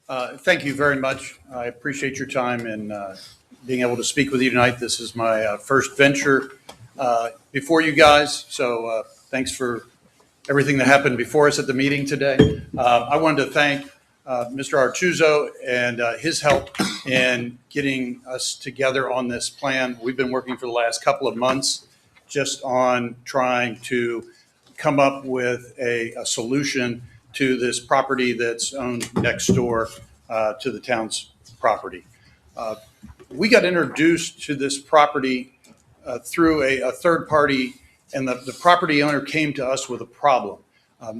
Thank you very much. I appreciate your time and being able to speak with you tonight. This is my first venture before you guys, so thanks for everything that happened before us at the meeting today. I wanted to thank Mr. Artuso and his help in getting us together on this plan. We've been working for the last couple of months just on trying to come up with a solution to this property that's owned next door to the town's property. We got introduced to this property through a third party, and the property owner came to us with a problem.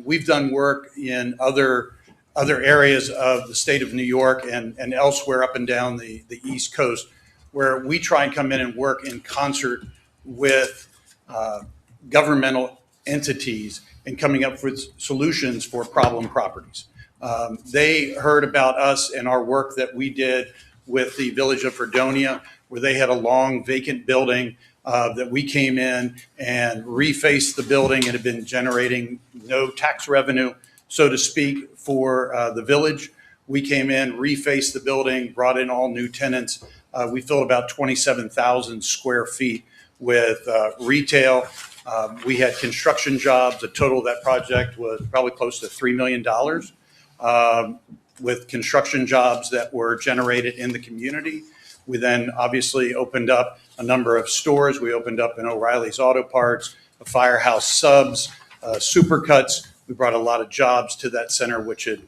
We've done work in other areas of the state of New York and elsewhere up and down the East Coast, where we try and come in and work in concert with governmental entities and coming up with solutions for problem properties. They heard about us and our work that we did with the village of Fredonia, where they had a long vacant building that we came in and refaced the building. It had been generating no tax revenue, so to speak, for the village. We came in, refaced the building, brought in all new tenants. We filled about 27,000 square feet with retail. We had construction jobs. The total of that project was probably close to $3 million with construction jobs that were generated in the community. We then obviously opened up a number of stores. We opened up an O'Reilly's Auto Parts, a Firehouse Subs, Supercuts. We brought a lot of jobs to that center, which had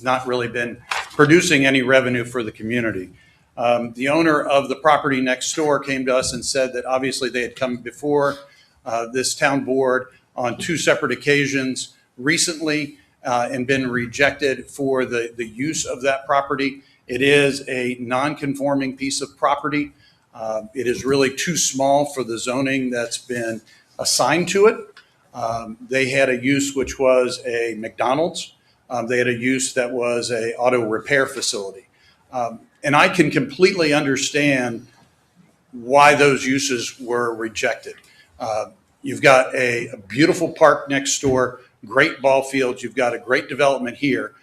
not really been producing any revenue for the community. The owner of the property next door came to us and said that obviously they had come before this town board on two separate occasions recently and been rejected for the use of that property. It is a non-conforming piece of property. It is really too small for the zoning that's been assigned to it. They had a use which was a McDonald's. They had a use that was a auto repair facility. And I can completely understand why those uses were rejected. You've got a beautiful park next door, great ball fields. You've got a great development here.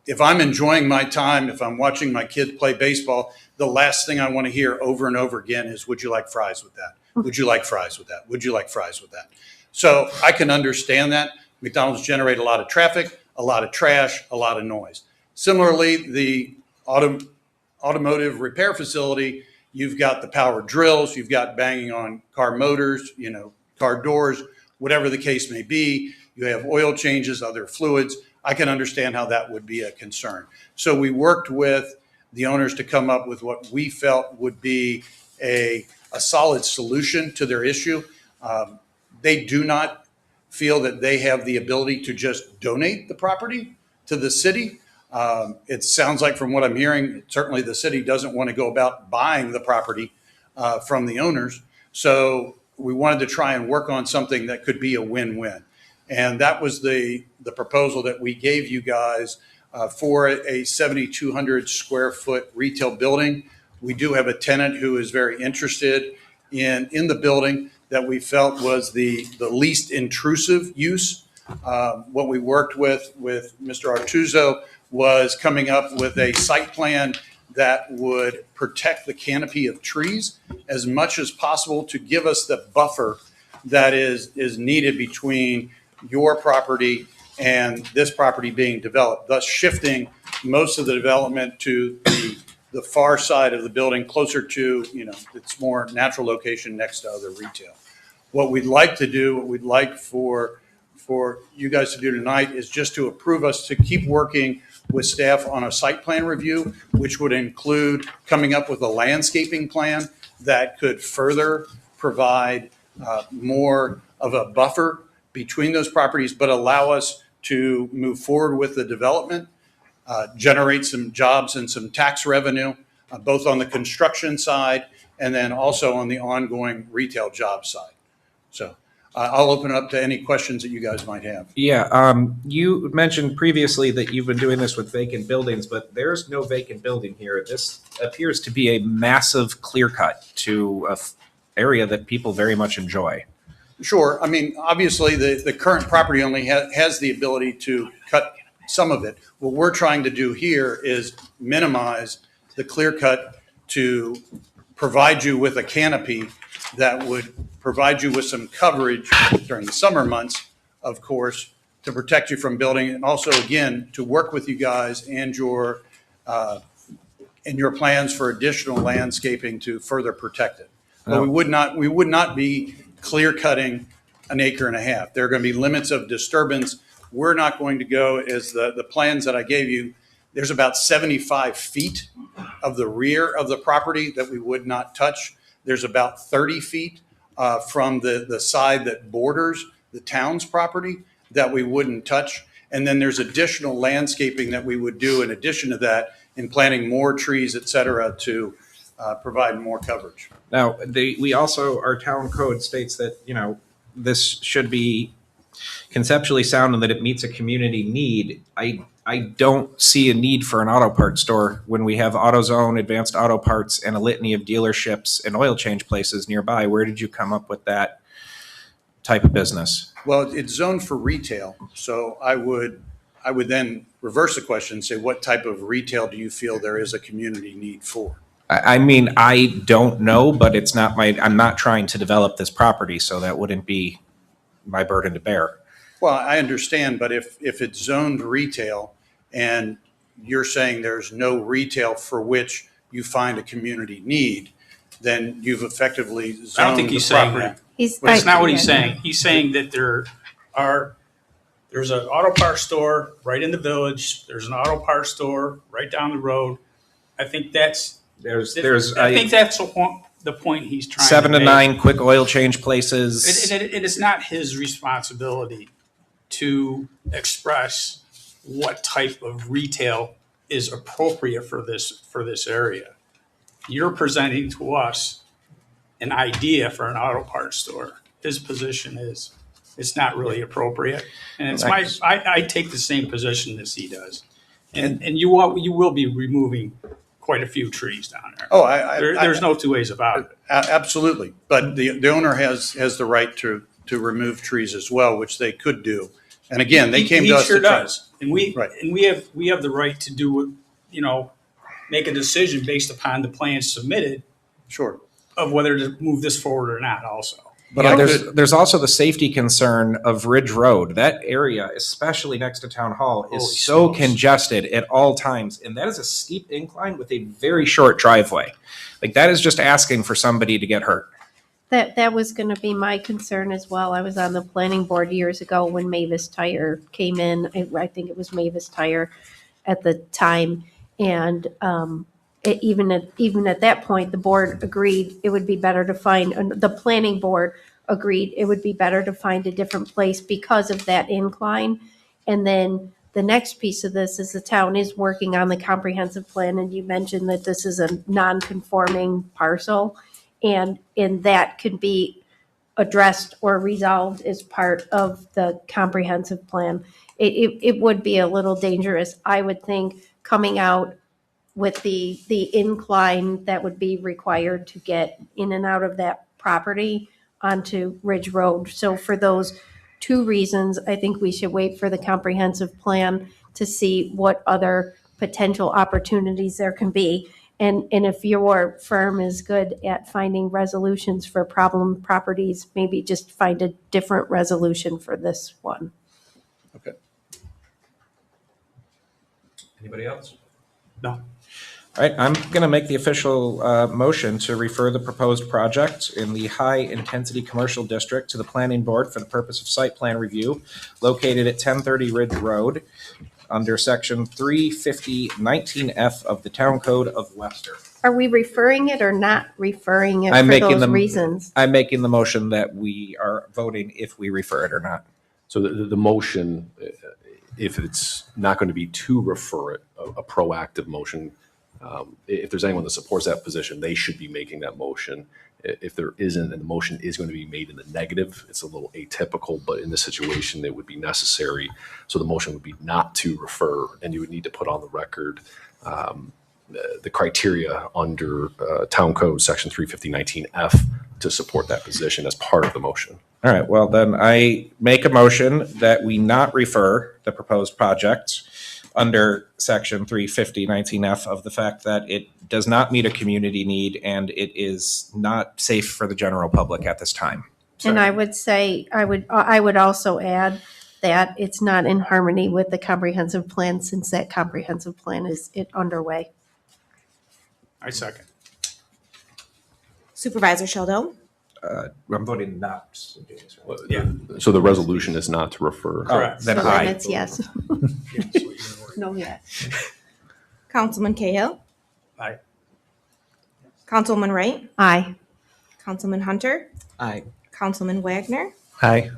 If I'm enjoying my time, if I'm watching my kids play baseball, the last thing I want to hear over and over again is, would you like fries with that? Would you like fries with that? Would you like fries with that? So I can understand that. McDonald's generate a lot of traffic, a lot of trash, a lot of noise. Similarly, the automotive repair facility, you've got the power drills, you've got banging on car motors, car doors, whatever the case may be. You have oil changes, other fluids. I can understand how that would be a concern. So we worked with the owners to come up with what we felt would be a solid solution to their issue. They do not feel that they have the ability to just donate the property to the city. It sounds like from what I'm hearing, certainly the city doesn't want to go about buying the property from the owners. So we wanted to try and work on something that could be a win-win. And that was the proposal that we gave you guys for a 7,200 square foot retail building. We do have a tenant who is very interested in the building that we felt was the least intrusive use. What we worked with Mr. Artuso was coming up with a site plan that would protect the canopy of trees as much as possible to give us the buffer that is needed between your property and this property being developed, thus shifting most of the development to the far side of the building, closer to, its more natural location next to other retail. What we'd like to do, what we'd like for you guys to do tonight is just to approve us to keep working with staff on a site plan review, which would include coming up with a landscaping plan that could further provide more of a buffer between those properties, but allow us to move forward with the development, generate some jobs and some tax revenue, both on the construction side and then also on the ongoing retail job side. So I'll open it up to any questions that you guys might have. Yeah, you mentioned previously that you've been doing this with vacant buildings, but there's no vacant building here. This appears to be a massive clear cut to an area that people very much enjoy. Sure. I mean, obviously, the current property only has the ability to cut some of it. What we're trying to do here is minimize the clear cut to provide you with a canopy that would provide you with some coverage during the summer months, of course, to protect you from building, and also, again, to work with you guys and your plans for additional landscaping to further protect it. But we would not be clear cutting an acre and a half. There are going to be limits of disturbance. We're not going to go, as the plans that I gave you, there's about 75 feet of the rear of the property that we would not touch. There's about 30 feet from the side that borders the town's property that we wouldn't touch. And then there's additional landscaping that we would do in addition to that, in planting more trees, et cetera, to provide more coverage. Now, we also, our town code states that, this should be conceptually sound and that it meets a community need. I don't see a need for an auto parts store when we have AutoZone, Advanced Auto Parts, and a litany of dealerships and oil change places nearby. Where did you come up with that type of business? Well, it's zoned for retail, so I would then reverse the question and say, what type of retail do you feel there is a community need for? I mean, I don't know, but it's not I'm not trying to develop this property, so that wouldn't be my burden to bear. Well, I understand, but if it's zoned retail and you're saying there's no retail for which you find a community need, then you've effectively zoned I don't think he's the saying property. that. That's not what he's saying. He's saying that there's an auto parts store right in the village. There's an auto parts store right down the road. I think that's the point he's trying to make. 7 to 9 quick oil change places. It is not his responsibility to express what type of retail is appropriate for this area. You're presenting to us an idea for an auto parts store. His position is it's not really appropriate, and it's I take the same position as he does, and you will be removing quite a few trees down there. Oh, there's no two ways about it. Absolutely. But the owner has the right to remove trees as well, which they could do. And again, they came to us. He sure to try. does. And we have the right to do, make a decision based upon the plans submitted. Sure. Of whether to move this forward or not also. But there's also the safety concern of Ridge Road. That area, especially next to Town Hall, is so congested at all times. And that is a steep incline with a very short driveway. Like, that is just asking for somebody to get hurt. That was going to be my concern as well. I was on the planning board years ago when Mavis Tire came in. I think it was Mavis Tire at the time. And even at that point, the board agreed it would be better to find, the planning board agreed it would be better to find a different place because of that incline. And then the next piece of this is the town is working on the comprehensive plan, and you mentioned that this is a non-conforming parcel, and that can be addressed or resolved as part of the comprehensive plan. It would be a little dangerous, I would think, coming out with the incline that would be required to get in and out of that property onto Ridge Road. So for those two reasons, I think we should wait for the comprehensive plan to see what other potential opportunities there can be. And if your firm is good at finding resolutions for problem properties, maybe just find a different resolution for this one. Okay. Anybody else? No. All right, I'm going to make the official motion to refer the proposed project in the high-intensity commercial district to the planning board for the purpose of site plan review located at 1030 Ridge Road under section 350-19F of the Town Code of Webster. Are we referring it or not referring it I'm for making those them- reasons? I'm making the motion that we are voting if we refer it or not. So the motion, if it's not going to be to refer it, a proactive motion, if there's anyone that supports that position, they should be making that motion. If there isn't, and the motion is going to be made in the negative, it's a little atypical, but in this situation, it would be necessary. So the motion would be not to refer, and you would need to put on the record the criteria under Town Code Section 350-19F to support that position as part of the motion. All right, well, then I make a motion that we not refer the proposed project under section 350-19F of the fact that it does not meet a community need and it is not safe for the general public at this time. And I would say, I would also add that it's not in harmony with the comprehensive plan since that comprehensive plan is underway. I second. Supervisor Shaldo? I'm voting not. Yeah. So the resolution is not to refer. Correct. Then So then aye. it's yes. No, yes. Councilman Cahill? Aye. Councilman Wright? Aye. Councilman Hunter? Aye. Councilman Wagner? Aye.